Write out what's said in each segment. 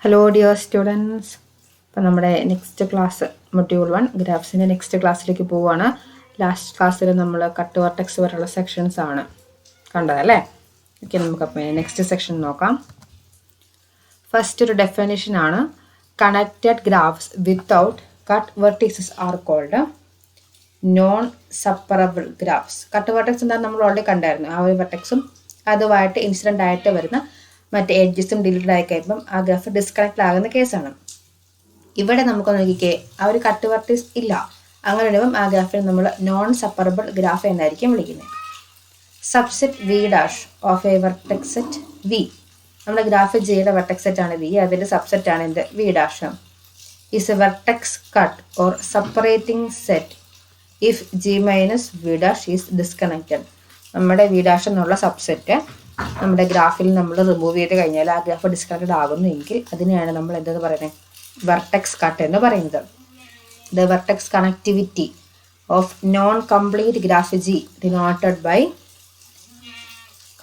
Hello dear students. അപ്പം നമ്മുടെ next class module 1 ഗ്രാഫ്സിൻ്റെ next ക്ലാസ്സിലേക്ക് പോവുകയാണ്. ലാസ്റ്റ് ക്ലാസ്സിൽ നമ്മൾ കട്ട് വെർട്ടെക്സ് വരെയുള്ള സെക്ഷൻസ് ആണ് കണ്ടതല്ലേ. ഓക്കെ, നമുക്കപ്പോൾ നെക്സ്റ്റ് സെക്ഷൻ നോക്കാം. ഫസ്റ്റ് ഒരു ഡെഫിനിഷൻ ആണ്. Connected graphs without cut vertices are called non separable graphs. Cut vertex എന്താ നമ്മൾ ഓൾറെഡി കണ്ടായിരുന്നു. ആ ഒരു വെർട്ടെക്സും അതുമായിട്ട് ഇൻസിഡൻ്റ് ആയിട്ട് വരുന്ന മറ്റ് എഡ്ജസും ഡിലീറ്റഡ് ആയി കഴിയുമ്പം ആ ഗ്രാഫ് ഡിസ്കണക്ട് ആകുന്ന കേസാണ്. ഇവിടെ നമുക്ക് നോക്കിക്കേ, ആ ഒരു കട്ട് വെർട്ടീസ് ഇല്ല. അങ്ങനെ വരുമ്പം ആ ഗ്രാഫിനെ നമ്മൾ നോൺ സപ്പറബിൾ ഗ്രാഫ് എന്നായിരിക്കും വിളിക്കുന്നത്. Subset V dash of a vertex set V. നമ്മുടെ ഗ്രാഫ് ജിയുടെ വെർട്ടെക്സ് സെറ്റ് ആണ് വി, അതിൻ്റെ സബ്സെറ്റ് ആണ് എന്ത് V dash. Is a vertex cut or separating set if G minus V dash is disconnected. നമ്മുടെ V dash എന്നുള്ള subset നമ്മുടെ ഗ്രാഫിൽ നമ്മൾ റിമൂവ് ചെയ്ത് കഴിഞ്ഞാൽ ആ ഗ്രാഫ് ഡിസ്കണക്റ്റഡ് ആകുന്നെങ്കിൽ അതിനെയാണ് നമ്മൾ എന്തെന്ന് പറയുന്നത്, വെർട്ടെക്സ് കട്ട് എന്ന് പറയുന്നത്. The vertex connectivity of non complete graph G denoted by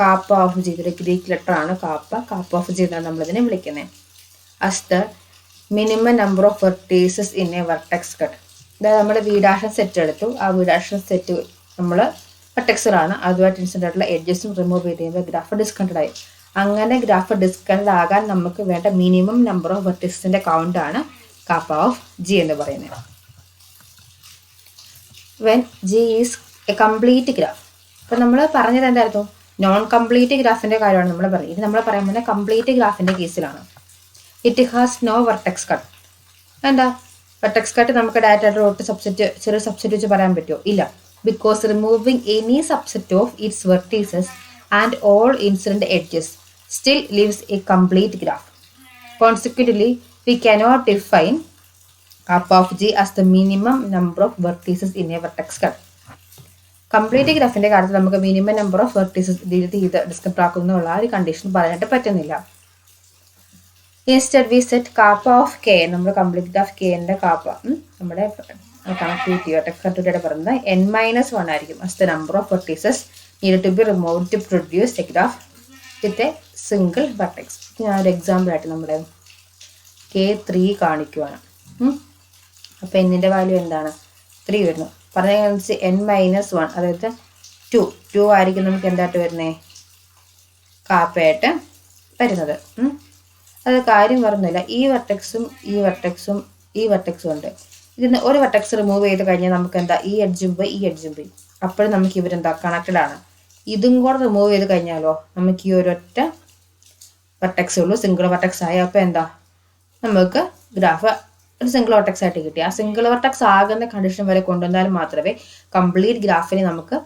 kappa of G. ഇതൊരു ഗ്രീക്ക് ലെറ്റർ ആണ് കാപ്പ ഓഫ് ജി എന്നാണ് നമ്മളിതിനെ വിളിക്കുന്നത്. As the minimum number of vertices in a vertex cut. അതായത് നമ്മൾ വീഡാഷൻ സെറ്റ് എടുത്തു, ആ വീഡാഷൻ സെറ്റ് നമ്മൾ വെർട്ടെക്സിലാണ്, അതുമായിട്ട് ഇൻസിഡൻ്റ് ആയിട്ടുള്ള എഡ്ജസും റിമൂവ് ചെയ്ത് കഴിയുമ്പോൾ ഗ്രാഫ് ഡിസ്കണക്റ്റഡ് ആയി. അങ്ങനെ ഗ്രാഫ് ഡിസ്കണക്റ്റഡ് ആകാൻ നമുക്ക് വേണ്ട മിനിമം നമ്പർ ഓഫ് വെർട്ടിസസിന്റെ കൗണ്ട് ആണ് കാപ്പ ഓഫ് ജി എന്ന് പറയുന്നത്. When G is A complete graph. അപ്പം നമ്മൾ പറഞ്ഞത് എന്തായിരുന്നു, നോൺ കംപ്ലീറ്റ് ഗ്രാഫിന്റെ കാര്യമാണ് നമ്മൾ പറയുന്നത്. ഇത് നമ്മൾ പറയാൻ പോകുന്നത് കംപ്ലീറ്റ് ഗ്രാഫിന്റെ കേസിലാണ്. It has no vertex cut. എന്താ വെർട്ടെക്സ് കട്ട് നമുക്ക് ഡയറക്റ്റ് ആയിട്ട് ഒട്ട് സബ്സെറ്റ് ചെറിയ സബ്സെറ്റ് വെച്ച് പറയാൻ പറ്റുമോ? ഇല്ല. Because removing any subset of its vertices and all incident edges still leaves a complete graph. Consequently, we cannot define kappa of G as the minimum number of vertices in a vertex cut. Complete ഗ്രാഫിന്റെ കാര്യത്തിൽ നമുക്ക് minimum number of vertices delete ചെയ്ത് disconnect ആക്കുന്നുള്ള ഒരു condition പറയാനായിട്ട് പറ്റുന്നില്ല. Instead V set kappa of K, നമ്മൾ complete graph കെന്റെ കാപ്പ നമ്മുടെ കണക്ടിവിറ്റി വെർട്ടെക്സ് പറയുന്നത് n-1 ആയിരിക്കും. as the number of vertices needed to be removed to produce a graph with a single vertex. ഞാൻ ഒരു എക്സാമ്പിൾ ആയിട്ട് നമ്മുടെ K3 കാണിക്കുവാണ്. അപ്പോൾ എന്നിൻ്റെ വാല്യൂ എന്താണ്, 3 വരുന്നു. പറഞ്ഞ n-1, അതായത് 2 ആയിരിക്കും നമുക്ക് എന്തായിട്ട് വരുന്നത്, കാപ്പയായിട്ട് വരുന്നത്. അത് കാര്യം പറഞ്ഞില്ല, ഈ വെർട്ടെക്സും ഉണ്ട്. ഇതിന് ഒരു വെർട്ടെക്സ് റിമൂവ് ചെയ്ത് കഴിഞ്ഞാൽ നമുക്ക് എന്താ, ഈ എഡ്ജും പോയി അപ്പോഴും നമുക്ക് ഇവരെന്താ കണക്റ്റഡ് ആണ്. ഇതും കൂടെ റിമൂവ് ചെയ്ത് കഴിഞ്ഞാലോ നമുക്ക് ഈ ഒരൊറ്റ വെർട്ടെക്സേ ഉള്ളൂ, സിംഗിൾ വെർട്ടെക്സ് ആയി. അപ്പോൾ എന്താ നമുക്ക് ഗ്രാഫ് ഒരു സിംഗിൾ വെർട്ടെക്സ് ആയിട്ട് കിട്ടി. ആ സിംഗിൾ വെർട്ടെക്സ് ആകുന്ന കണ്ടീഷൻ വരെ കൊണ്ടുവന്നാൽ മാത്രമേ കംപ്ലീറ്റ് ഗ്രാഫിനെ നമുക്ക്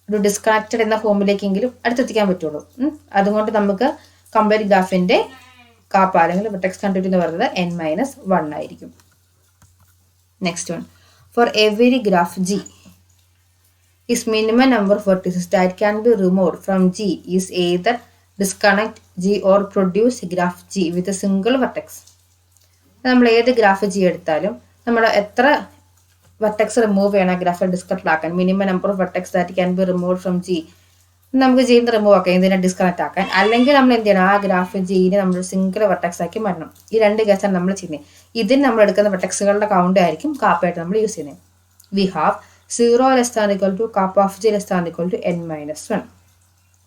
ഒരു ഡിസ്കണക്റ്റഡ് എന്ന ഫോമിലേക്കെങ്കിലും അടുത്തെത്തിക്കാൻ പറ്റുള്ളൂ. അതുകൊണ്ട് നമുക്ക് കംപ്ലീറ്റ് ഗ്രാഫിന്റെ കാപ്പ അല്ലെങ്കിൽ വെർട്ടെക്സ് കണ്ടിന്യൂറ്റി എന്ന് പറയുന്നത് n-1 ആയിരിക്കും. Next one, for every graph G is minimum number of vertices that can be removed from G is either disconnect G or produce a graph G with a single vertex. നമ്മൾ ഏത് graph G എടുത്താലും നമ്മൾ എത്ര vertex remove ചെയ്യണം graph disconnect ആക്കാൻ, minimum number of vertex that can be remove from G നമുക്ക് Gന്ന് remove ആക്കാം, ഇതിനെ ഡിസ്കണക്ട് ആക്കാൻ. അല്ലെങ്കിൽ നമ്മൾ എന്ത് ചെയ്യണം, ആ ഗ്രാഫ് Gനെ നമ്മൾ സിംഗിൾ വെർട്ടെക്സ് ആക്കി മാറ്റണം. ഈ രണ്ട് കേസാണ് നമ്മൾ ചെയ്യുന്നത്. ഇതിന് നമ്മൾ എടുക്കുന്ന വെർട്ടെക്സുകളുടെ കൗണ്ട് ആയിരിക്കും കാപ്പയായിട്ട് നമ്മൾ യൂസ് ചെയ്യുന്നത്. We have 0 ≤ kappa of G ≤ n-1.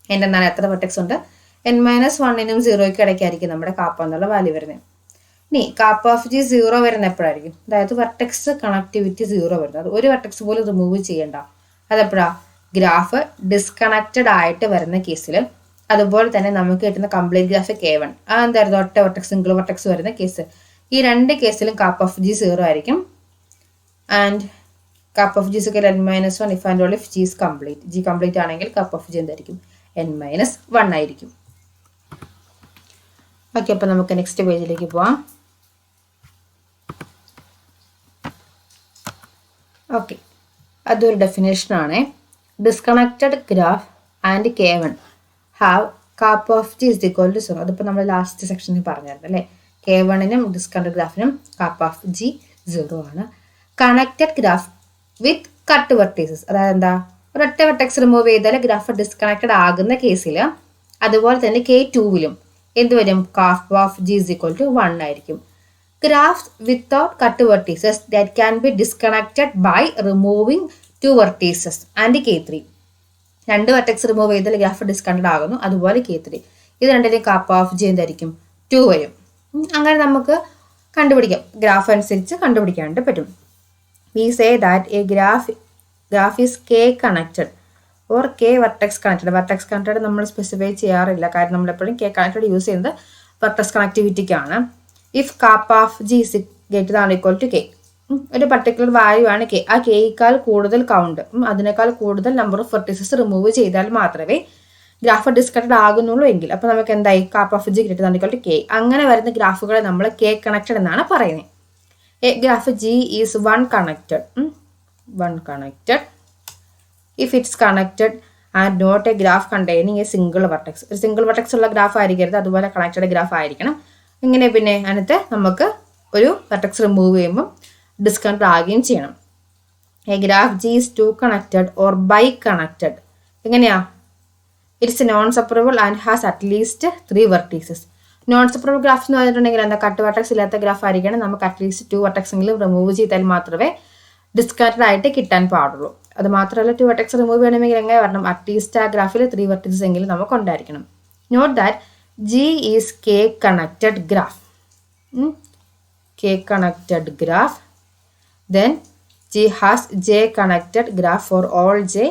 എന്നാൽ എത്ര വെർട്ടെക്സ് ഉണ്ട്, n-1നും 0യ്ക്കും ഇടയ്ക്കായിരിക്കും നമ്മുടെ കാപ്പ എന്നുള്ള വാല്യൂ വരുന്നത്. ഇനി കാപ്പ ഓഫ് G 0 വരുന്ന എപ്പോഴായിരിക്കും, അതായത് വെർട്ടെക്സ് കണക്ടിവിറ്റി 0 വരുന്നത്. ഒരു വെർട്ടെക്സ് പോലും റിമൂവ് ചെയ്യണ്ട. അതെപ്പോഴാ, ഗ്രാഫ് ഡിസ്കണക്റ്റഡ് ആയിട്ട് വരുന്ന കേസിൽ. അതുപോലെ തന്നെ നമുക്ക് കിട്ടുന്ന കംപ്ലീറ്റ് ഗ്രാഫ് K1 എന്തായിരുന്നു, ഒറ്റ വെർട്ടെക്സ് സിംഗിൾ വെർട്ടെക്സ് വരുന്ന കേസ്. ഈ രണ്ട് കേസിലും കാപ്പ ഓഫ് G 0 ആയിരിക്കും. And kappa of G n-1 if and only if G is complete. G complete ആണെങ്കിൽ കാപ്പ ഓഫ് G എന്തായിരിക്കും, n-1 ആയിരിക്കും. ഓക്കെ, അപ്പോൾ നമുക്ക് നെക്സ്റ്റ് പേജിലേക്ക് പോവാം. ഓക്കെ, അതൊരു ഡെഫിനേഷൻ ആണ്. Disconnected graph and K1 have kappa of G is equal to 0. അതിപ്പോൾ നമ്മൾ ലാസ്റ്റ് സെക്ഷനിൽ പറഞ്ഞായിരുന്നു അല്ലേ. K1നും ഡിസ്കണക്റ്റഡ് ഗ്രാഫിനും കാപ്പ ഓഫ് G 0 ആണ്. Connected graph with cut vertices, അതായത് എന്താ, ഒരൊറ്റ വെർട്ടെക്സ് റിമൂവ് ചെയ്താൽ ഗ്രാഫ് ഡിസ്കണക്റ്റഡ് ആകുന്ന കേസിൽ. അതുപോലെ തന്നെ K2വിലും എന്ത് വരും? Kappa of G is equal to 1 ആയിരിക്കും. Graphs without cut vertices that can be disconnected by removing 2 vertices and K3. 2 vertex remove ചെയ്താൽ ഗ്രാഫ് ഡിസ്കണക്റ്റഡ് ആകുന്നു. അതുപോലെ K3. ഇത് രണ്ടിൻ്റെയും കാപ്പ് ഓഫ് ജി എന്തായിരിക്കും? 2 വരും. അങ്ങനെ നമുക്ക് കണ്ടുപിടിക്കാം, ഗ്രാഫ് അനുസരിച്ച് കണ്ടുപിടിക്കാനായിട്ട് പറ്റും. We say that a graph is K connected or K vertex connected. Vertex connected നമ്മൾ സ്പെസിഫൈ ചെയ്യാറില്ല, കാരണം നമ്മളെപ്പോഴും K കണക്റ്റഡ് യൂസ് ചെയ്യുന്നത് വെർട്ടെക്സ് കണക്ടിവിറ്റിക്കാണ്. If kappa of G is greater than equal to K, ഒരു പർട്ടിക്കുലർ വാല്യൂ ആണ് K, ആ Kയേക്കാൾ കൂടുതൽ കൗണ്ട്, അതിനേക്കാൾ കൂടുതൽ നമ്പർ ഓഫ് വെർട്ടീസസ് റിമൂവ് ചെയ്താൽ മാത്രമേ ഗ്രാഫ് ഡിസ്കണക്റ്റഡ് ആകുന്നുള്ളൂ എങ്കിൽ അപ്പോൾ നമുക്ക് എന്തായി? Kappa of G greater than equal to K. അങ്ങനെ വരുന്ന ഗ്രാഫുകളെ നമ്മൾ K കണക്റ്റഡ് എന്നാണ് പറയുന്നത്. A graph G is one connected if it's connected and not a graph containing a single vertex. ഒരു സിംഗിൾ വെർട്ടെക്സ് ഉള്ള ഗ്രാഫ് ആയിരിക്കരുത്, അതുപോലെ കണക്റ്റഡ് ഗ്രാഫ് ആയിരിക്കണം. ഇങ്ങനെ പിന്നെ അതിനകത്ത് നമുക്ക് ഒരു വെർട്ടെക്സ് റിമൂവ് ചെയ്യുമ്പോൾ ഡിസ്കണക്റ്റ് ആകുകയും ചെയ്യണം. A graph G is two connected or bi-connected. എങ്ങനെയാ? It's non separable and has at least 3 vertices. Non separable graphs എന്ന് പറഞ്ഞിട്ടുണ്ടെങ്കിൽ എന്താ? കട്ട് വെർട്ടെക്സ് ഇല്ലാത്ത ഗ്രാഫ് ആയിരിക്കണം. നമുക്ക് അറ്റ്ലീസ്റ്റ് 2 വെർട്ടെക്സ് എങ്കിലും റിമൂവ് ചെയ്താൽ മാത്രമേ ഡിസ്കണക്റ്റഡ് ആയിട്ട് കിട്ടാൻ പാടുള്ളൂ. അത് മാത്രമല്ല 2 വെർട്ടെക്സ് റിമൂവ് ചെയ്യണമെങ്കിൽ എങ്ങനെ വരണം? അറ്റ്ലീസ്റ്റ് ആ ഗ്രാഫിൽ 3 വെർട്ടീസസ് എങ്കിലും നമുക്ക് ഉണ്ടായിരിക്കണം. Note that G is K connected graph. K connected graph. Then G has J connected graph for all J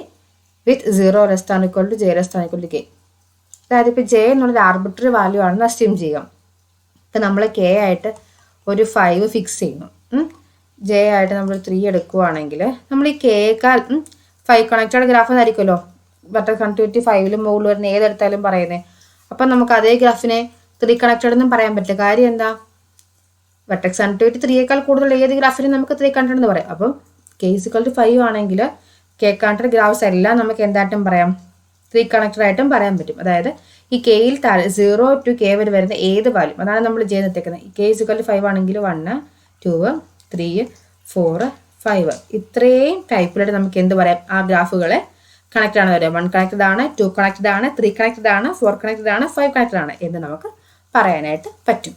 with 0 less than equal to J less than equal to K. അതായത് ഇപ്പോൾ J എന്നുള്ളൊരു arbitrary value ആണെന്ന് assume ചെയ്യാം. ഇപ്പം നമ്മൾ K ആയിട്ട് ഒരു 5 fix ചെയ്യുന്നു. J ആയിട്ട് നമ്മൾ 3 എടുക്കുകയാണെങ്കിൽ നമ്മൾ ഈ Kയേക്കാൾ 5 കണക്റ്റഡ് ഗ്രാഫ് എന്നായിരിക്കുമല്ലോ വെർട്ടെക്സ് കണക്ടിവിറ്റി 5ലും മുകളിൽ വരുന്ന ഏതെടുത്താലും പറയുന്നത്. അപ്പം നമുക്ക് അതേ ഗ്രാഫിനെ 3 കണക്റ്റഡ് എന്നും പറയാൻ പറ്റില്ല. കാര്യം എന്താ? വെർട്ടെക്സ് കണക്ടിവിറ്റി 3യേക്കാൾ കൂടുതൽ ഏത് ഗ്രാഫിനും നമുക്ക് 3 കണക്റ്റഡ് എന്ന് പറയാം. അപ്പം K ഈക്വൽ ടു 5 ആണെങ്കിൽ K കണക്റ്റഡ് ഗ്രാഫ്സ് എല്ലാം നമുക്ക് എന്തായിട്ടും പറയാം? 3 കണക്റ്റഡ് ആയിട്ടും പറയാൻ പറ്റും. അതായത് ഈ Kയിൽ 0 to K വരെ വരുന്ന ഏത് വാല്യൂ, അതാണ് നമ്മൾ J നിർത്തിക്കുന്നത്. K ഈക്വൽ ടു 5 ആണെങ്കിൽ 1, 2, 3, 4, 5 ഇത്രയും ടൈപ്പിലായിട്ട് നമുക്ക് എന്ത് പറയാം? ആ ഗ്രാഫുകളെ കണക്റ്റഡ് ആണ് വരിക. 1 കണക്റ്റഡ് ആണ്, 2 കണക്റ്റഡ് ആണ്, 3 കണക്റ്റഡ് ആണ്, 4 കണക്റ്റഡ് ആണ്, 5 കണക്റ്റഡ് ആണ് എന്ന് നമുക്ക് പറയാനായിട്ട് പറ്റും.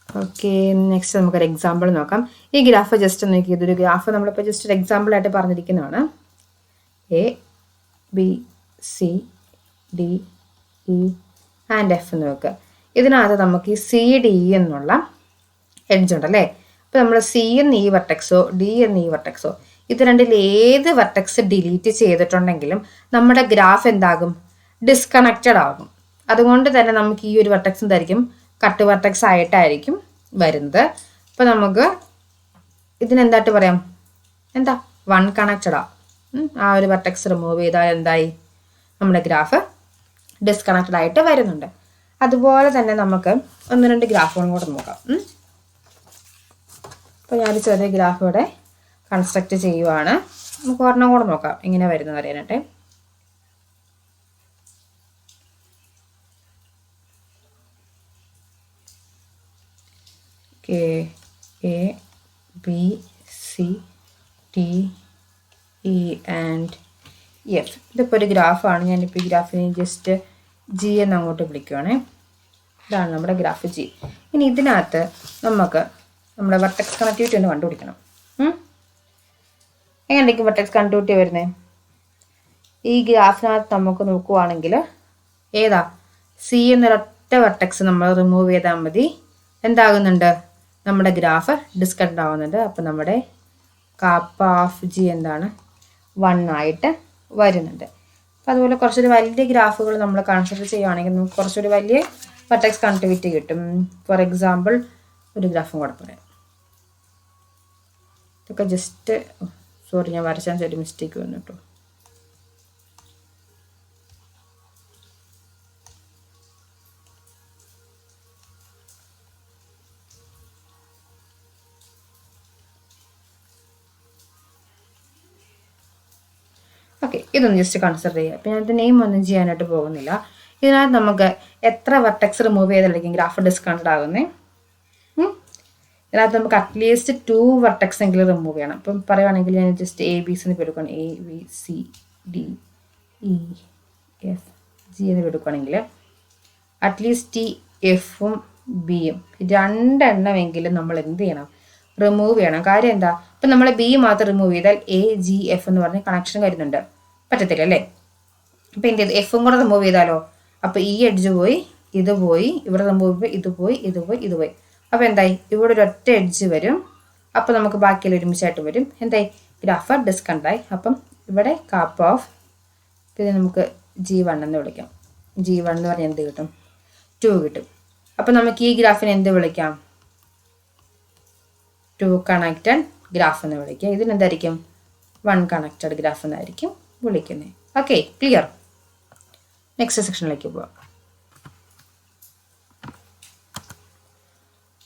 ഓക്കെ, നെക്സ്റ്റ് നമുക്കൊരു എക്സാമ്പിൾ നോക്കാം. ഈ ഗ്രാഫ് ജസ്റ്റ് നോക്കി, ഇതൊരു ഗ്രാഫ് നമ്മളിപ്പോൾ ജസ്റ്റ് ഒരു എക്സാമ്പിൾ ആയിട്ട് പറഞ്ഞിരിക്കുന്നതാണ്. A, B, C, D, E and F എന്ന് നോക്കുക. ഇതിനകത്ത് നമുക്ക് ഈ C, D എന്നുള്ള എഡ്ജ് ഉണ്ടല്ലേ. അപ്പോൾ നമ്മൾ C എന്ന ഈ വെർട്ടെക്സോ D എന്ന ഈ വെർട്ടെക്സോ ഇത് രണ്ടിൽ ഏത് വെർട്ടെക്സ് ഡിലീറ്റ് ചെയ്തിട്ടുണ്ടെങ്കിലും നമ്മുടെ ഗ്രാഫ് എന്താകും? ഡിസ്കണക്റ്റഡ് ആകും. അതുകൊണ്ട് തന്നെ നമുക്ക് ഈ ഒരു വെർട്ടെക്സ് എന്തായിരിക്കും? കട്ട് വെർട്ടെക്സ് ആയിട്ടായിരിക്കും വരുന്നത്. അപ്പോൾ നമുക്ക് ഇതിനെന്തായിട്ട് പറയാം? എന്താ? 1 കണക്റ്റഡാ. ആ ഒരു വെർട്ടെക്സ് റിമൂവ് ചെയ്താൽ എന്തായി? നമ്മുടെ ഗ്രാഫ് ഡിസ്കണക്റ്റഡ് ആയിട്ട് വരുന്നുണ്ട്. അതുപോലെ തന്നെ നമുക്ക് 1-2 ഗ്രാഫുകളും കൂടെ നോക്കാം. അപ്പോൾ ഞാൻ ചെറിയ ഗ്രാഫ് ഇവിടെ കൺസ്ട്രക്റ്റ് ചെയ്യുവാണ്. നമുക്ക് ഒരെണ്ണം കൂടെ നോക്കാം എങ്ങനെ വരുന്നത് അറിയാനായിട്ട്. A, B, C, D, E and F. ഇതിപ്പോൾ ഒരു ഗ്രാഫാണ്. ഞാനിപ്പോൾ ഈ ഗ്രാഫിനെ ജസ്റ്റ് G എന്ന് അങ്ങോട്ട് വിളിക്കുവാണേ. ഇതാണ് നമ്മുടെ ഗ്രാഫ് G. ഇനി ഇതിനകത്ത് നമുക്ക് നമ്മുടെ വെർട്ടെക്സ് കണക്ടിവിറ്റി ഒന്ന് കണ്ടുപിടിക്കണം. എങ്ങനെയായിരിക്കും വെർട്ടെക്സ് കണക്ടിവിറ്റി വരുന്നത്? ഈ ഗ്രാഫിനകത്ത് നമുക്ക് നോക്കുവാണെങ്കിൽ ഏതാ? C എന്നൊരൊറ്റ വെർട്ടെക്സ് നമ്മൾ റിമൂവ് ചെയ്താൽ മതി. എന്താകുന്നുണ്ട്? നമ്മുടെ ഗ്രാഫ് ഡിസ്കണക്റ്റഡ് ആവുന്നുണ്ട്. അപ്പോൾ നമ്മുടെ കാപ്പ ഓഫ് G എന്താണ്? 1 ആയിട്ട് വരുന്നുണ്ട്. അപ്പോൾ അതുപോലെ കുറച്ചൊരു വലിയ ഗ്രാഫുകൾ നമ്മൾ കൺസിഡർ ചെയ്യുകയാണെങ്കിൽ നമുക്ക് കുറച്ചൊരു വലിയ വെർട്ടെക്സ് കണക്ടിവിറ്റി കിട്ടും. ഫോർ എക്സാമ്പിൾ ഒരു ഗ്രാഫും കൂടെ പറയാം. ഇതൊക്കെ ജസ്റ്റ് സോറി, ഞാൻ വരച്ചാൽ ചെറിയ മിസ്റ്റേക്ക് വന്നു കേട്ടോ. ഓക്കെ, ഇതൊന്ന് ജസ്റ്റ് കൺസിഡർ ചെയ്യുക. അപ്പം ഞാനത് നെയിം ഒന്നും ചെയ്യാനായിട്ട് പോകുന്നില്ല. ഇതിനകത്ത് നമുക്ക് എത്ര വെർട്ടെക്സ് റിമൂവ് ചെയ്തായിരിക്കും ഗ്രാഫ് ഡിസ്കണക്റ്റഡ് ആകുന്നത്? ഇതിനകത്ത് നമുക്ക് അറ്റ്ലീസ്റ്റ് 2 വെർട്ടെക്സ് എങ്കിലും റിമൂവ് ചെയ്യണം. ഇപ്പം പറയുവാണെങ്കിൽ ഞാൻ ജസ്റ്റ് A, B, C എന്ന് എടുക്കണം. A, B, C, D, E, F, G എന്ന് എടുക്കുകയാണെങ്കിൽ അറ്റ്ലീസ്റ്റ് ഈ എഫും ബിയും രണ്ടെണ്ണമെങ്കിലും നമ്മൾ എന്ത് ചെയ്യണം, റിമൂവ് ചെയ്യണം. കാര്യം എന്താ, ഇപ്പം നമ്മൾ ബി മാത്രം റിമൂവ് ചെയ്താൽ എ ജി എഫ് എന്ന് പറഞ്ഞ് കണക്ഷൻ വരുന്നുണ്ട്, പറ്റത്തില്ല അല്ലേ. അപ്പം എന്ത് ചെയ്തു, എഫും കൂടെ റിമൂവ് ചെയ്താലോ, അപ്പം ഈ എഡ്ജ് പോയി, ഇത് പോയി, ഇവിടെ റിമൂവ് ചെയ്യുമ്പോൾ ഇത് പോയി, ഇത് പോയി, ഇത് പോയി. അപ്പം എന്തായി, ഇവിടെ ഒരു ഒറ്റ എഡ്ജ് വരും. അപ്പം നമുക്ക് ബാക്കിയെല്ലാം ഒരുമിച്ചായിട്ട് വരും. എന്തായി, ഗ്രാഫ് ഡിസ്കണ്ടായി. അപ്പം ഇവിടെ കാപ്പ് ഓഫ്, പിന്നെ നമുക്ക് G1 എന്ന് വിളിക്കാം. G1 എന്ന് പറഞ്ഞാൽ എന്ത് കിട്ടും, 2 കിട്ടും. അപ്പം നമുക്ക് ഈ ഗ്രാഫിനെ എന്ത് വിളിക്കാം, 2 കണക്റ്റഡ് ഗ്രാഫ് എന്ന് വിളിക്കാം. ഇതിനെന്തായിരിക്കും, 1 കണക്റ്റഡ് ഗ്രാഫ് എന്നായിരിക്കും വിളിക്കുന്നത്. Okay, clear. നെക്സ്റ്റ് സെക്ഷനിലേക്ക് പോവാം.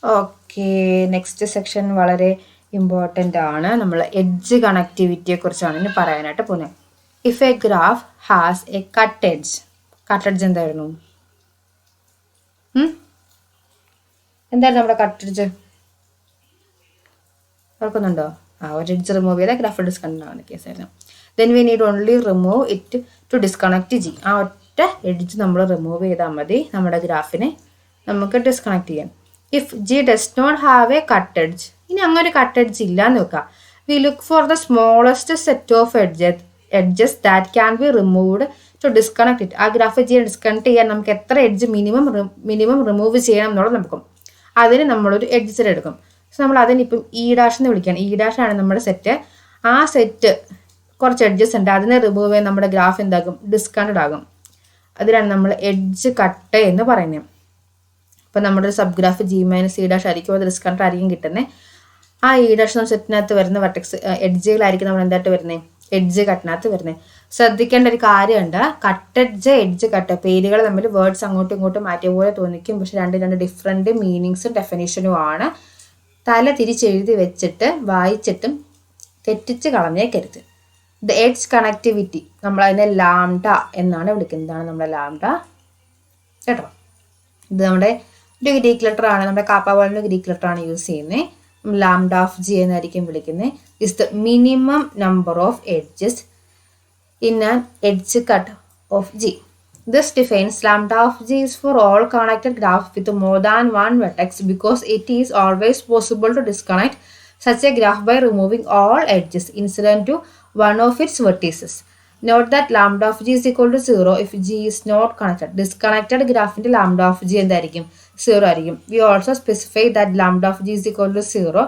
ഓക്കെ, നെക്സ്റ്റ് സെക്ഷൻ വളരെ ഇമ്പോർട്ടൻ്റ് ആണ്. നമ്മൾ എഡ്ജ് കണക്ടിവിറ്റിയെ കുറിച്ചാണ് ഇനി പറയാനായിട്ട് പോകുന്നത്. If a graph has a cut edge, cut edge എന്തായിരുന്നു, എന്തായിരുന്നു നമ്മുടെ കട്ട് എഡ്ജ്, ഓർക്കുന്നുണ്ടോ? ഒരു എഡ്ജ് റിമൂവ് ചെയ്താൽ ഗ്രാഫ് ഡിസ്കണക്ട് ആവുന്ന കേസായിരുന്നു. Then we need only remove it to disconnect G. ആ ഒറ്റ എഡ്ജ് നമ്മൾ റിമൂവ് ചെയ്താൽ മതി നമ്മുടെ ഗ്രാഫിനെ നമുക്ക് ഡിസ്കണക്ട് ചെയ്യാൻ. If G does not have a cut edge, ഇനി അങ്ങനെ ഒരു കട്ട് എഡ്ജ് ഇല്ലാന്ന് വെക്കാം, we look for the smallest set of edges that can be removed to disconnect it. ആ ഗ്രാഫ് ജി ഡിസ്കണക്ട് ചെയ്യാൻ നമുക്ക് എത്ര എഡ്ജ് മിനിമം റിമൂവ് ചെയ്യണം എന്നുള്ളത് നോക്കും. അതിന് നമ്മളൊരു എഡ്ജ് സെറ്റ് എടുക്കും. സോ നമ്മൾ അതിനിപ്പം ഇ ഡാഷ് എന്ന് വിളിക്കുകയാണ്. ഇ ഡാഷ് ആണ് നമ്മുടെ സെറ്റ്. ആ സെറ്റ് കുറച്ച് എഡ്ജസ് ഉണ്ട്, അതിനെ റിമൂവ് ചെയ്യാൻ നമ്മുടെ ഗ്രാഫ് എന്താകും, ഡിസ്കണക്ട് ആകും. അതിനാണ് നമ്മൾ എഡ്ജ് കട്ട് എന്ന് പറയുന്നത്. അപ്പം നമ്മുടെ ഒരു sub graph G - E dash ആയിരിക്കും, അത് ഡിസ്കണക്ട് ആയിരിക്കും കിട്ടുന്നത്. ആ ഇ ഡാഷ് നമ്മൾ സെറ്റിനകത്ത് വരുന്ന വെർട്ടെക്സ് എഡ്ജുകളായിരിക്കും നമ്മൾ എന്തായിട്ട് വരുന്നത്, എഡ്ജ് കട്ടിനകത്ത് വരുന്നത്. ശ്രദ്ധിക്കേണ്ട ഒരു കാര്യമുണ്ട്, കട്ടെഡ്ജ് എഡ്ജ് കട്ട് പേരുകൾ തമ്മിൽ വേർഡ്സ് അങ്ങോട്ടും ഇങ്ങോട്ടും മാറ്റിയ പോലെ തോന്നിക്കും, പക്ഷെ രണ്ട് ഡിഫറെൻറ്റ് മീനിങ്സും ഡെഫിനേഷനും ആണ്. തല തിരിച്ചെഴുതി വെച്ചിട്ട് വായിച്ചിട്ടും തെറ്റിച്ച് കളഞ്ഞേക്കരുത്. ദ എഡ്ജ് കണക്ടിവിറ്റി നമ്മൾ അതിനെ ലാംഡ എന്നാണ് വിളിക്കുന്നതാണ്, നമ്മുടെ ലാംഡ കേട്ടോ. ഇത് നമ്മുടെ ഒരു ഗ്രീക്ക് ലെറ്റർ ആണ്, നമ്മുടെ കാപ്പ പോലുള്ള ഗ്രീക്ക് ലെറ്റർ ആണ് യൂസ് ചെയ്യുന്നത്. ലാംഡ ഓഫ് ജി എന്നായിരിക്കും വിളിക്കുന്നത്. Is the minimum number of edges in an edge cut off G. This defines lambda of G is for all connected graph with more than one vertex because it is always possible to disconnect such a graph by removing all edges incident to one of its vertices. Note that lambda of G is equal to 0 if G is not connected. Disconnected graph into lambda of G എന്തായിരിക്കും, 0 ആയിരിക്കും. We also specify that lambda of G is equal to 0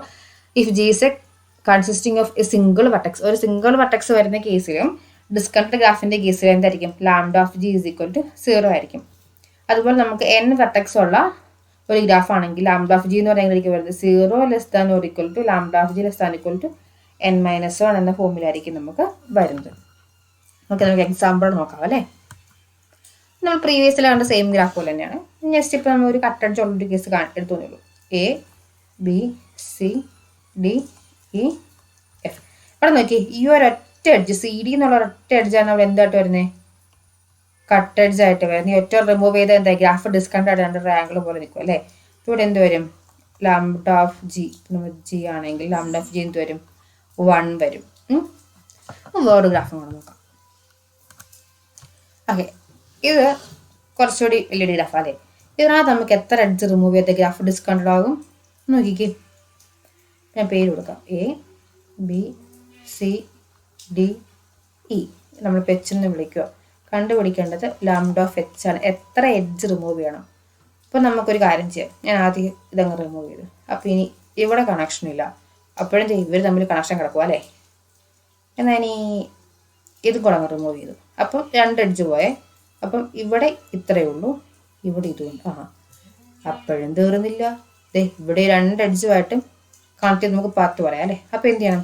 if G is a consisting of a single vertex. ഒരു single vertex വരുന്ന കേസിലും disconnect ഗ്രാഫിൻ്റെ കേസിൽ എന്തായിരിക്കും, lambda of G is equal to 0 ആയിരിക്കും. അതുപോലെ നമുക്ക് n വെർട്ടെക്സ് ഉള്ള ഒരു ഗ്രാഫ് ആണെങ്കിൽ ലാംഡ ഓഫ് ജി എന്ന് പറയുന്നതായിരിക്കും വരുന്നത് 0 less than or equal to lambda of G less than equal to n-1 എന്ന ഫോമിലായിരിക്കും നമുക്ക് വരുന്നത്. ഓക്കെ, നമുക്ക് എക്സാമ്പിൾ നോക്കാം അല്ലേ. നമ്മൾ പ്രീവിയസിൽ കണ്ട സെയിം ഗ്രാഫ് പോലെ തന്നെയാണ്. ജസ്റ്റ് ഇപ്പോൾ നമ്മൾ ഒരു കട്ടഡ് ഉള്ളൊരു case എടുത്തോന്നുള്ളൂ. A B C D E F. ഇവിടെ നോക്കി, ഈ ഒരൊറ്റ എഡ്ജ് സി ഡി എന്നുള്ള ഒരൊറ്റ എഡ്ജാണ് അവിടെ എന്തായിട്ട് വരുന്നത്, കട്ട് എഡ്ജ് ആയിട്ട് വരുന്നത്. ഈ ഒറ്റ റിമൂവ് ചെയ്താൽ എന്താ, ഗ്രാഫ് ഡിസ്കണക്ട് ആയിട്ട് രണ്ട് ട്രയാങ്കിൾ പോലെ നിൽക്കും അല്ലേ. ഇവിടെ എന്ത് വരും, ലാംഡ ഓഫ് ജി, നമ്മൾ ജി ആണെങ്കിൽ ലാംഡ ഓഫ് ജി എന്ത് വരും, 1 വരും. വേർഡ് ഗ്രാഫും കൂടെ നോക്കാം. ഓക്കെ, ഇത് കുറച്ചുകൂടി വലിയൊരു ഗ്രാഫ് അല്ലേ. ഇതിനകത്ത് നമുക്ക് എത്ര എഡ്ജ് റിമൂവ് ചെയ്ത ഗ്രാഫ് ഡിസ്കണക്ട് ആകും നോക്കിക്കേ. ഞാൻ പേര് കൊടുക്കാം, A B C D E. നമ്മളിപ്പോൾ എച്ച് എന്ന് വിളിക്കുക. കണ്ടുപിടിക്കേണ്ടത് ലാംഡ ഓഫ് എച്ച് ആണ്, എത്ര എഡ്ജ് റിമൂവ് ചെയ്യണം. അപ്പോൾ നമുക്കൊരു കാര്യം ചെയ്യാം, ഞാൻ ആദ്യം ഇതങ്ങ് റിമൂവ് ചെയ്തു. അപ്പോൾ ഇനി ഇവിടെ കണക്ഷൻ ഇല്ല, അപ്പോഴും ഇവർ തമ്മിൽ കണക്ഷൻ കിടക്കുക അല്ലേ. എന്നാൽ ഇനി ഇതും കൂടെ അങ്ങ് റിമൂവ് ചെയ്തു. അപ്പം 2 എഡ്ജ് പോയേ. അപ്പം ഇവിടെ ഇത്രയേ ഉള്ളൂ, ഇവിടെ ഇതുകൊണ്ട് അപ്പോഴും തീർന്നില്ല. ഇവിടെ 2 എഡ്ജുമായിട്ടും കണക്ട് ചെയ്ത് നമുക്ക് പാർട്ട് പറയാം അല്ലേ. അപ്പോൾ എന്ത് ചെയ്യണം,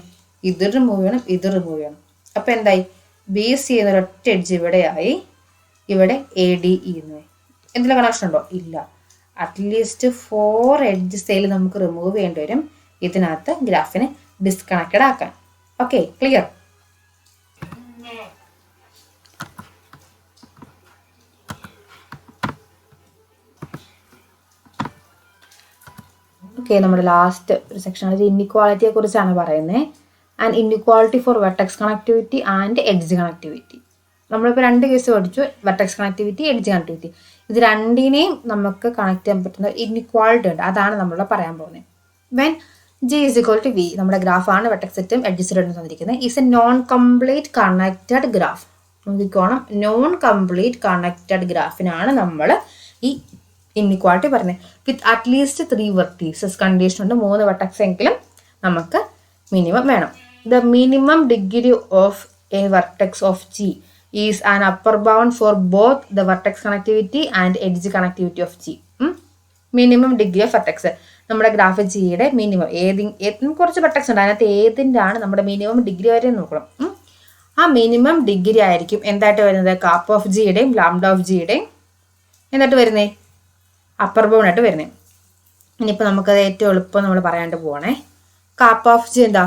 ഇത് റിമൂവ് ചെയ്യണം, ഇത് റിമൂവ് ചെയ്യണം. അപ്പോൾ എന്തായി, ബി സി എന്നൊരൊറ്റ എഡ്ജ് ഇവിടെയായി, ഇവിടെ ADE എന്ന്. എന്തെങ്കിലും കണക്ഷൻ ഉണ്ടോ, ഇല്ല. അറ്റ്ലീസ്റ്റ് 4 എഡ്ജസ് നമുക്ക് റിമൂവ് ചെയ്യേണ്ടി വരും ഇതിനകത്ത് ഗ്രാഫിനെ ഡിസ്കണക്റ്റഡ് ആക്കാൻ. Okay, clear. ഓക്കെ, നമ്മുടെ ലാസ്റ്റ് ഒരു സെക്ഷൻ ഇൻഇക്വാളിറ്റിയെ കുറിച്ചാണ് പറയുന്നത്. And inequality for vertex connectivity and edge connectivity. നമ്മളിപ്പോൾ 2 കേസ് പഠിച്ചു, വെർട്ടെക്സ് കണക്ടിവിറ്റി, എഡ്ജ് കണക്ടിവിറ്റി. ഇത് രണ്ടിനെയും നമുക്ക് കണക്ട് ചെയ്യാൻ പറ്റുന്ന ഇൻഇക്വാളിറ്റി ഉണ്ട്, അതാണ് നമ്മൾ പറയാൻ പോകുന്നത്. When G is equal to V, നമ്മുടെ ഗ്രാഫാണ്, വെർട്ടെക്സ് സെറ്റും എഡ്ജ് സെറ്റും തന്നിരിക്കുന്നത്, is a non complete connected graph. നോക്കിക്കോണം, നോൺ കംപ്ലീറ്റ് കണക്റ്റഡ് ഗ്രാഫിനാണ് നമ്മൾ ഈ ഇൻഇക്വാളിറ്റി പറയുന്നത്. വിത്ത് അറ്റ്ലീസ്റ്റ് 3 വെർട്ടീസസ് കണ്ടീഷൻ ഉണ്ട്, 3 വെർട്ടെക്സ് എങ്കിലും നമുക്ക് മിനിമം വേണം. The minimum degree of a vertex of G is an upper bound for both the vertex connectivity and edge connectivity of G. Minimum degree of vertex, നമ്മുടെ graph ജിയുടെ minimum കുറച്ച് vertex ഉണ്ട്, അതിനകത്ത് ഏതിൻ്റെ ആണ് നമ്മുടെ മിനിമം ഡിഗ്രി വരെ നോക്കണം. ആ മിനിമം ഡിഗ്രി ആയിരിക്കും എന്തായിട്ട് വരുന്നത്, കാപ്പ് ഓഫ് ജിയുടെയും ലാംഡ ഓഫ് ജിയുടെയും എന്തായിട്ട് വരുന്നേ, അപ്പർ ബൗണ്ട് ആയിട്ട് വരുന്നത്. ഇനിയിപ്പോൾ നമുക്കത് ഏറ്റവും എളുപ്പം നമ്മൾ പറയാണ്ട് പോകണേ. കാപ്പ് ഓഫ് ജി എന്താ,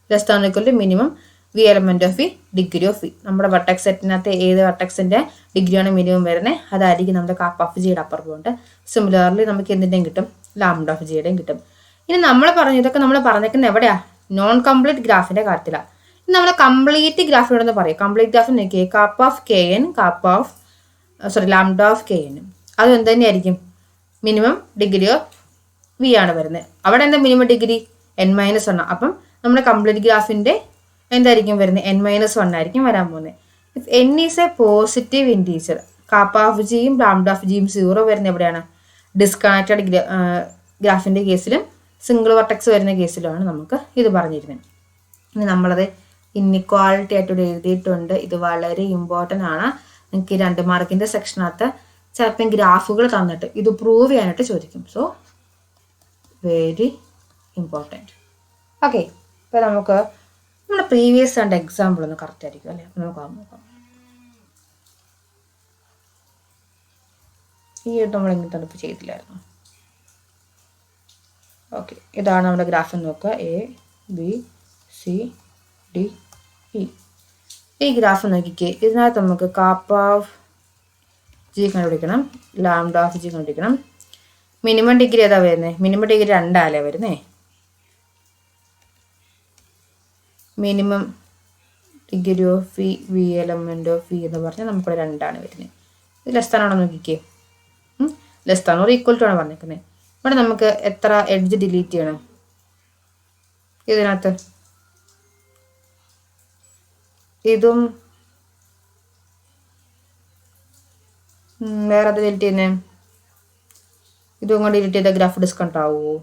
less than equal to minimum V element of V degree of V. നമ്മുടെ വെർട്ടെക്സ് സെറ്റിനകത്ത് ഏത് വെർട്ടെക്സിന്റെ ഡിഗ്രിയാണ് മിനിമം വരുന്നത്, അതായിരിക്കും നമ്മുടെ കാപ്പ് ഓഫ് ജിയുടെ അപ്പർ ബൗണ്ട്. സിമിലർലി നമുക്ക് എന്തിൻ്റെയും കിട്ടും, ലാംഡ ഓഫ് ജിയുടെയും കിട്ടും. ഇനി നമ്മൾ ഇതൊക്കെ നമ്മൾ പറഞ്ഞേക്കുന്നത് എവിടെയാ, നോൺ കംപ്ലീറ്റ് ഗ്രാഫിന്റെ കാര്യത്തിലാണ്. ഇനി നമ്മൾ കംപ്ലീറ്റ് ഗ്രാഫിനോടൊന്ന് പറയും. കംപ്ലീറ്റ് ഗ്രാഫ് നോക്കിയേ, കാപ്പ് of K N, lambda of K N, അത് എന്ത് തന്നെയായിരിക്കും, മിനിമം ഡിഗ്രി ഓഫ് വി ആണ് വരുന്നത്. അവിടെ എന്താ മിനിമം ഡിഗ്രി n-1. അപ്പം നമ്മുടെ കംപ്ലീറ്റ് ഗ്രാഫിന്റെ എന്തായിരിക്കും വരുന്നത്, n-1 ആയിരിക്കും വരാൻ പോകുന്നത്. If n is A positive integer, കാപ്പ് ഓഫ് ജിയും ലാംഡ ഓഫ് ജിയും 0 വരുന്നത് എവിടെയാണ്, ഡിസ്കണക്റ്റഡ് ഗ്രാഫിന്റെ കേസിലും സിംഗിൾ വെർട്ടെക്സ് വരുന്ന കേസിലുമാണ് നമുക്ക് ഇത് പറഞ്ഞിരുന്നത്. ഇനി നമ്മളത് ഇൻഇക്വാളിറ്റി ആയിട്ട് ഇവിടെ എഴുതിയിട്ടുണ്ട്. ഇത് വളരെ ഇമ്പോർട്ടൻ്റ് ആണ്. നിങ്ങൾക്ക് ഈ 2 മാർക്കിന്റെ സെക്ഷനകത്ത് ചിലപ്പം ഗ്രാഫുകൾ തന്നിട്ട് ഇത് പ്രൂവ് ചെയ്യാനായിട്ട് ചോദിക്കും. So very important. ഓക്കെ, ഇപ്പം നമുക്ക് നമ്മുടെ പ്രീവിയസ് 2 എക്സാമ്പിൾ ഒന്ന് കറക്റ്റ് ആയിരിക്കും അല്ലേ, നമുക്ക് നോക്കാം. ഈ നമ്മൾ ഇങ്ങനെ തണുപ്പ് ചെയ്തില്ലായിരുന്നു. ഓക്കെ, ഇതാണ് നമ്മുടെ ഗ്രാഫ് നോക്കുക, ABCDE. ഈ ഗ്രാഫ് നോക്കിക്കേ, ഇതിനകത്ത് നമുക്ക് കാപ്പ് ഓഫ് ജി കണ്ടുപിടിക്കണം, ലാംഡ ഓഫ് ജി കണ്ടുപിടിക്കണം. മിനിമം ഡിഗ്രി ഏതാ വരുന്നത്, മിനിമം ഡിഗ്രി 2 വരുന്നേ. Minimum degree of V element of V എന്ന് പറഞ്ഞാൽ നമുക്കിവിടെ 2 വരുന്നത്. ഇത് ലെസ് താൻ ആണോ നോക്കിക്കേ, less than or equal to ആണ് പറഞ്ഞിരിക്കുന്നത്. ഇവിടെ നമുക്ക് എത്ര എഡ്ജ് ഡിലീറ്റ് ചെയ്യണം ഇതിനകത്ത്, ഇതും വേറെ അത് ഡിലീറ്റ് ചെയ്യുന്നേ, ഇതും കൊണ്ട് ഡിലീറ്റ് ചെയ്ത ഗ്രാഫ് ഡിസ്കൗണ്ട് ആവുമോ?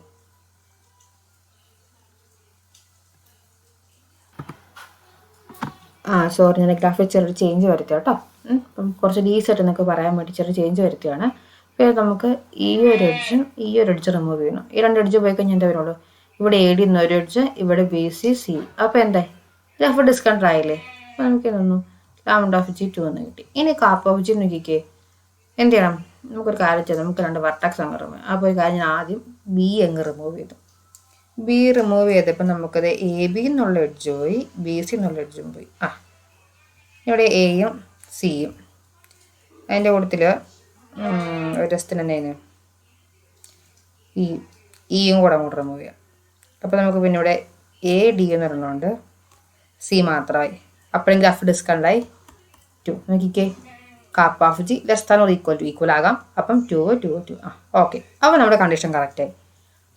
സോറി, ഞാൻ ഗ്രാഫിൽ ചെറിയൊരു ചേഞ്ച് വരുത്തുക കേട്ടോ. അപ്പം കുറച്ച് ഡീസെറ്റ് എന്നൊക്കെ പറയാൻ വേണ്ടി ചെറിയ ചേഞ്ച് വരുത്തുകയാണ്. ഇപ്പോൾ നമുക്ക് ഈ ഒരു എഡ്ജും ഈ ഒരു എഡ്ജ് റിമൂവ് ചെയ്യണം. ഈ 2 എഡ്ജ് പോയി കഴിഞ്ഞാൽ എന്താ വരുള്ളൂ, ഇവിടെ AD എന്ന ഒരു എഡ്ജ്, ഇവിടെ BC അപ്പോൾ എന്തായി, ഗ്രാഫ് ഡിസ്കൗണ്ട് ആയില്ലേ. അപ്പോൾ നമുക്ക് ഇതൊന്നു ലാംഡ ഓഫ് ജി 2 എന്ന് കിട്ടി. ഇനി കാപ്പ് ഓഫ് ജി നോക്കിക്കേ, എന്ത് ചെയ്യണം, നമുക്കൊരു കാര്യം ചെയ്താൽ നമുക്ക് 2 വെർട്ടെക്സ് അങ്ങ് റിമൂവ്. അപ്പോൾ ഒരു കാര്യം ഞാൻ ആദ്യം B അങ്ങ് റിമൂവ് ചെയ്തു. B റിമൂവ് ചെയ്തപ്പോൾ നമുക്കത് AB എന്നുള്ള എഡ്ജ് പോയി, BC എന്നുള്ള എഡ്ജും പോയി. ഇവിടെ Aയും Cയും, അതിൻ്റെ കൂട്ടത്തിൽ ഒരു രസത്തിന് എന്തായിരുന്നു ഇയും കൂടെ അങ്ങോട്ട് റിമൂവ് ചെയ്യാം. അപ്പോൾ നമുക്ക് പിന്നെ ഇവിടെ AD എന്ന് പറഞ്ഞുകൊണ്ട് C മാത്രമായി. അപ്പോഴും ഗ്രാഫ് ഡിസ്കൗണ്ടായി 2. നോക്കിക്കേ, കാപ്പ് of G less than or equal ആകാം. അപ്പം 2. ഓക്കെ, അപ്പോൾ നമ്മുടെ കണ്ടീഷൻ കറക്റ്റായി.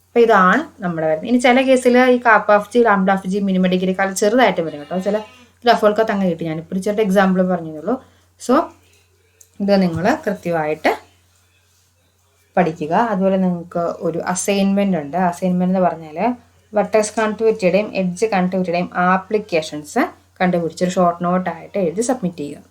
അപ്പോൾ ഇതാണ് നമ്മുടെ വരുന്നത്. ഇനി ചില കേസിൽ ഈ kappa of G lambda of G minimum ഡിഗ്രിക്കാൾ ചെറുതായിട്ട് വരും കേട്ടോ. ചില ഗ്രാഫുകൾക്ക് അങ്ങനെ കിട്ടി. ഞാനിപ്പോൾ ചെറിയ എക്സാമ്പിൾ പറഞ്ഞുള്ളൂ. സോ ഇത് നിങ്ങൾ കൃത്യമായിട്ട് പഠിക്കുക. അതുപോലെ നിങ്ങൾക്ക് ഒരു അസൈൻമെൻ്റ് ഉണ്ട്. അസൈൻമെൻ്റ് എന്ന് പറഞ്ഞാൽ വെർട്ടെക്സ് കണക്ടിവിറ്റിയുടെയും എഡ്ജ് കണക്ടിവിറ്റിയുടെയും ആപ്ലിക്കേഷൻസ് കണ്ടുപിടിച്ചൊരു ഷോർട്ട് നോട്ടായിട്ട് എഴുതി സബ്മിറ്റ് ചെയ്യുക.